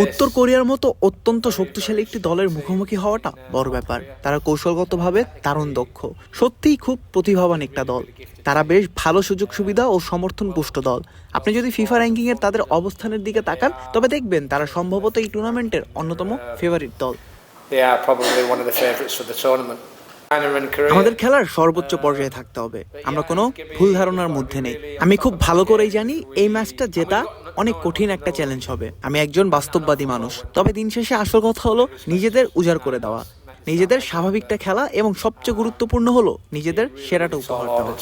উত্তর কোরিয়ার মতো অত্যন্ত শক্তিশালী একটি দলের মুখোমুখি হওয়াটা বড় ব্যাপার। তারা কৌশলগতভাবে দারুণ দক্ষ, সত্যিই খুব প্রতিভাবান একটা দল। তারা বেশ ভালো সুযোগ সুবিধা ও সমর্থন পুষ্ট দল। আপনি যদি ফিফা র্যাঙ্কিং এর তাদের অবস্থানের দিকে তাকান, তবে দেখবেন তারা সম্ভবত এই টুর্নামেন্টের অন্যতম ফেভারিট দল। আমাদের খেলার সর্বোচ্চ পর্যায়ে থাকতে হবে, আমরা কোনো ভুল ধারণার মধ্যে নেই। আমি খুব ভালো করেই জানি এই ম্যাচটা জেতা অনেক কঠিন একটা চ্যালেঞ্জ হবে। আমি একজন বাস্তববাদী মানুষ, তবে দিন শেষে আসল কথা হলো নিজেদের উজাড় করে দেওয়া, নিজেদের স্বাভাবিকটা খেলা এবং সবচেয়ে গুরুত্বপূর্ণ হলো নিজেদের সেরাটা উপহার দেওয়া।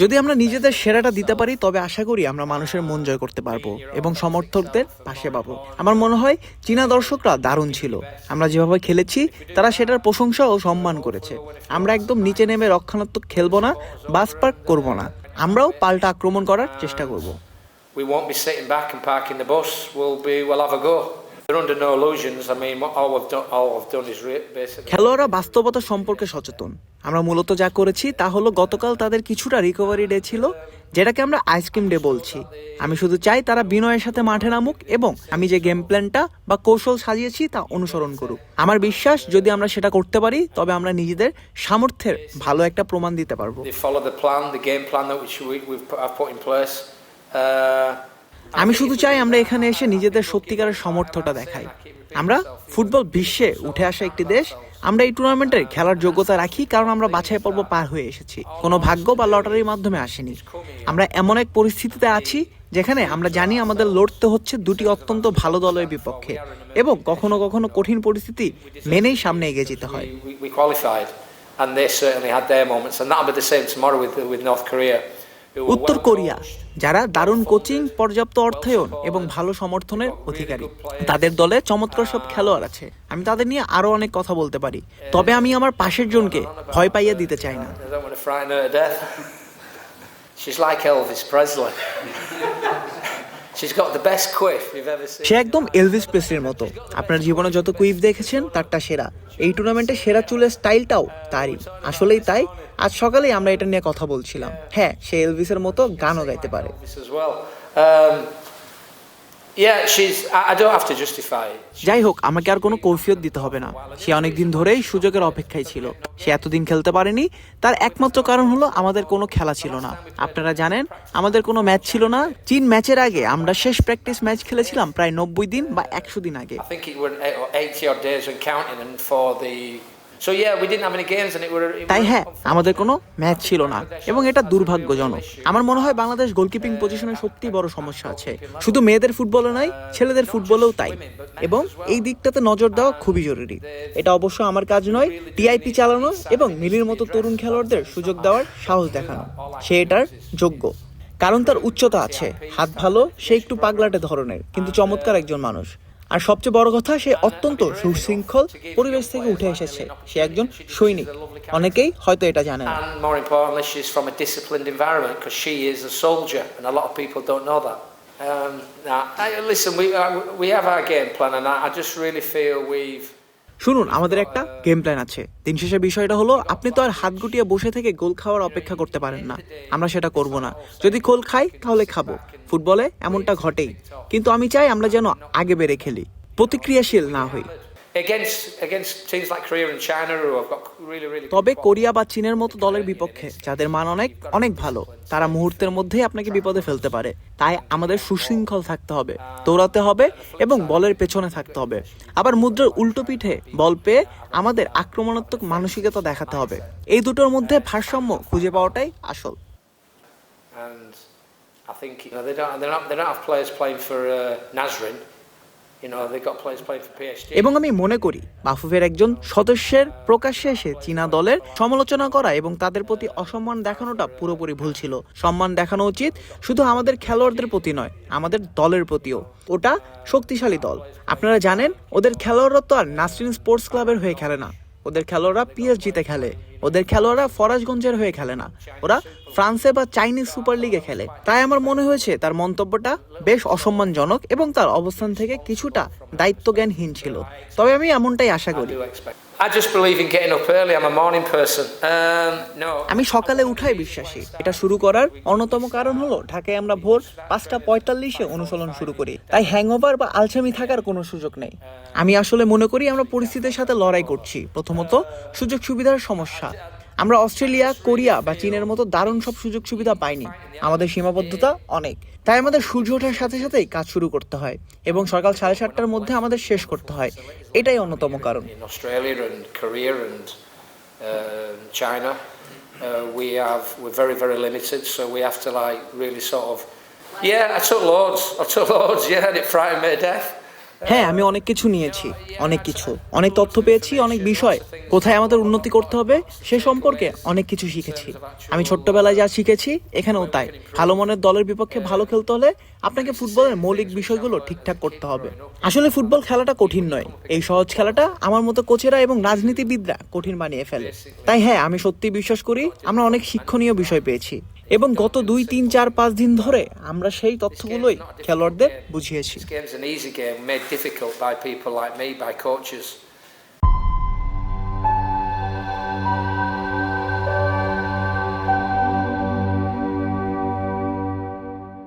যদি আমরা নিজেদের সেরাটা দিতে পারি, তবে আশা করি আমরা মানুষের মন জয় করতে পারবো এবং সমর্থকদের পাশে পাবো। আমার মনে হয় চীনা দর্শকরা দারুণ ছিল। আমরা যেভাবে খেলেছি তারা সেটার প্রশংসা ও সম্মান করেছে। আমরা একদম নিচে নেমে রক্ষণাত্মক খেলবো না, বাস পার্ক করবো না। আমরাও পাল্টা আক্রমণ করার চেষ্টা করব। খেলোয়াড়রা বাস্তবতা সম্পর্কে সচেতন। আমরা মূলত যা করেছি তা হলো গতকাল তাদের কিছুটা রিকভারি ডে ছিল, যেটাকে আমরা আইসক্রিম ডে বলছি। আমি শুধু চাই তারা বিনয়ের সাথে মাঠে নামুক এবং আমি যে গেম প্ল্যানটা বা কৌশল সাজিয়েছি তা অনুসরণ করুক। আমার বিশ্বাস যদি আমরা সেটা করতে পারি, তবে আমরা নিজেদের সামর্থ্যের ভালো একটা প্রমাণ দিতে পারবো। আমি শুধু চাই আমরা এখানে এসে নিজেদের সত্যিকারের সামর্থ্যটা দেখাই। আমরা ফুটবল বিশ্বে উঠে আসা একটি দেশ। আমরা এই টুর্নামেন্টের খেলার যোগ্যতা রাখি কারণ আমরা বাছাই পর্ব পার হয়ে এসেছি, কোনো ভাগ্য বা লটারির মাধ্যমে আসেনি। আমরা এমন এক পরিস্থিতিতে আছি যেখানে আমরা জানি আমাদের লড়তে হচ্ছে দুটি অত্যন্ত ভালো দলের বিপক্ষে এবং কখনো কখনো কঠিন পরিস্থিতি মেনেই সামনে এগিয়ে যেতে হয়। উত্তর কোরিয়া, যারা দারুণ কোচিং, পর্যাপ্ত অর্থায়ন এবং ভালো সমর্থনের অধিকারী, তাদের দলে চমৎকার সব খেলোয়াড় আছে। আমি তাদের নিয়ে আরো অনেক কথা বলতে পারি, তবে আমি আমার পাশের জনকে ভয় পাইয়ে দিতে চাই না। সে একদম এলভিস প্রেসলির মতো। আপনার জীবনে যত কুইফ দেখেছেন তারটা সেরা। এই টুর্নামেন্টে সেরা চুলের স্টাইলটাও তারই। আসলেই তাই। আজ সকালেই আমরা এটা নিয়ে কথা বলছিলাম। হ্যাঁ, সে এলভিসের মতো গানও গাইতে পারে। যাই হোক, আমাকে আর কোনো কৈফিয়ত দিতে হবে না। সে অনেকদিন ধরেই সুযোগের অপেক্ষায় ছিল। সে এতদিন খেলতে পারেনি, তার একমাত্র কারণ হলো আমাদের কোনো খেলা ছিল না। আপনারা জানেন আমাদের কোনো ম্যাচ ছিল না। চীন ম্যাচের আগে আমরা শেষ প্র্যাকটিস ম্যাচ খেলেছিলাম প্রায় 90 দিন বা 100 দিন আগে। তাই হ্যাঁ, আমাদের কোনো ম্যাচ ছিল না এবং এটা দুর্ভাগ্যজনক। আমার মনে হয় বাংলাদেশ গোলকিপিং পজিশনে সত্যি বড় সমস্যা আছে, শুধু মেয়েদের ফুটবলে নয়, ছেলেদের ফুটবলেও তাই। এবং এই দিকটাতে নজর দেওয়া খুবই জরুরি। এটা অবশ্য আমার কাজ নয়। টিআইপি চালানো এবং মিলির মতো তরুণ খেলোয়াড়দের সুযোগ দেওয়ার সাহস দেখানো। সে এটার যোগ্য, কারণ তার উচ্চতা আছে, হাত ভালো, সে একটু পাগলাটে ধরনের কিন্তু চমৎকার একজন মানুষ। আর সবচেয়ে বড় কথা, সে অত্যন্ত সুশৃঙ্খল পরিবেশ থেকে উঠে এসেছে। সে একজন সৈনিক। অনেকেই হয়তো এটা জানে না। শুনুন, আমাদের একটা গেম প্ল্যান আছে। দিন শেষে বিষয়টা হলো, আপনি তো আর হাত গুটিয়ে বসে থেকে গোল খাওয়ার অপেক্ষা করতে পারেন না। আমরা সেটা করব না। যদি গোল খাই তাহলে খাবো। ফুটবলে এমনটা ঘটেই, কিন্তু আমি চাই আমরা যেন আগে বেড়ে খেলি, প্রতিক্রিয়াশীল না হই। তবে কোরিয়া বা চীনের মতো দলের বিপক্ষে, যাদের মান অনেক অনেক ভালো, তারা মুহূর্তের মধ্যেই আপনাকে বিপদে ফেলতে পারে। তাই আমাদের সুশৃঙ্খল থাকতে হবে, দৌড়াতে হবে এবং বলের পেছনে থাকতে হবে। আবার মুদ্রার উল্টো পিঠে বল পেয়ে আমাদের আক্রমণাত্মক মানসিকতা দেখাতে হবে। এই দুটোর মধ্যে ভারসাম্য খুঁজে পাওয়াটাই আসল। এবং আমি মনে করি বাফুফের একজন সদস্যের প্রকাশ্যে এসে চীনা দলের সমালোচনা করা এবং তাদের প্রতি অসম্মান দেখানোটা পুরোপুরি ভুল ছিল। সম্মান দেখানো উচিত শুধু আমাদের খেলোয়াড়দের প্রতি নয়, আমাদের দলের প্রতিও। ওটা শক্তিশালী দল। আপনারা জানেন ওদের খেলোয়াড়রা তো আর নাসরিন স্পোর্টস ক্লাবের হয়ে খেলে না। ওদের খেলোয়াড়রা পিএসজিতে খেলে। ওদের খেলোয়াড়রা ফরাজগঞ্জের হয়ে খেলে না, ওরা ফ্রান্সে বা চাইনিজ সুপার লিগে খেলে। তাই আমার মনে হয়েছে তার মন্তব্যটা বেশ অসম্মানজনক এবং তার অবস্থান থেকে কিছুটা দায়িত্বজ্ঞানহীন ছিল। তবে আমি এমনটাই আশা করি। I just believe in getting up early. I'm a morning person. No. আমি সকালে উঠাই বিশ্বাসী। এটা শুরু করার অন্যতম কারণ হলো ঢাকায় আমরা ভোর 5:45 অনুশীলন শুরু করি, তাই হ্যাংওভার বা আলসামি থাকার কোনো সুযোগ নেই। আমি আসলে মনে করি আমরা পরিস্থিতির সাথে লড়াই করছি। প্রথমত সুযোগ সুবিধার সমস্যা। আমরা অস্ট্রেলিয়া, কোরিয়া বা চীনের মতো দারুণ সব সুযোগ সুবিধা পাইনি। আমাদের সীমাবদ্ধতা অনেক, তাই আমাদের সূর্য ওঠার সাথে সাথেই কাজ শুরু করতে হয় এবং সকাল 7:30টার মধ্যে আমাদের শেষ করতে হয়। এটাই অন্যতম কারণ। In Australia and Korea and China, we're very, very limited, so we have to like really sort of. Yeah, I took loads. Yeah, and it frightened me to death. হ্যাঁ, আমি অনেক কিছু নিয়েছি, অনেক তথ্য পেয়েছি, অনেক বিষয় কোথায় আমাদের উন্নতি করতে হবে সে সম্পর্কে অনেক কিছু শিখেছি। আমি ছোট্টবেলায় যা শিখেছি এখানেও তাই। ভালো মনের দলের বিপক্ষে ভালো খেলতে হলে আপনাকে ফুটবলের মৌলিক বিষয়গুলো ঠিকঠাক করতে হবে। আসলে ফুটবল খেলাটা কঠিন নয়, এই সহজ খেলাটা আমার মতো কোচেরা এবং রাজনীতিবিদরা কঠিন বানিয়ে ফেলে। তাই হ্যাঁ, আমি সত্যি বিশ্বাস করি আমরা অনেক শিক্ষণীয় বিষয় পেয়েছি এবং গত 2, 3, 4, 5 দিন ধরে আমরা সেই তথ্যগুলোই খেলোয়াড়দের বুঝিয়েছি। This game's an easy game, made difficult by people like me, by coaches.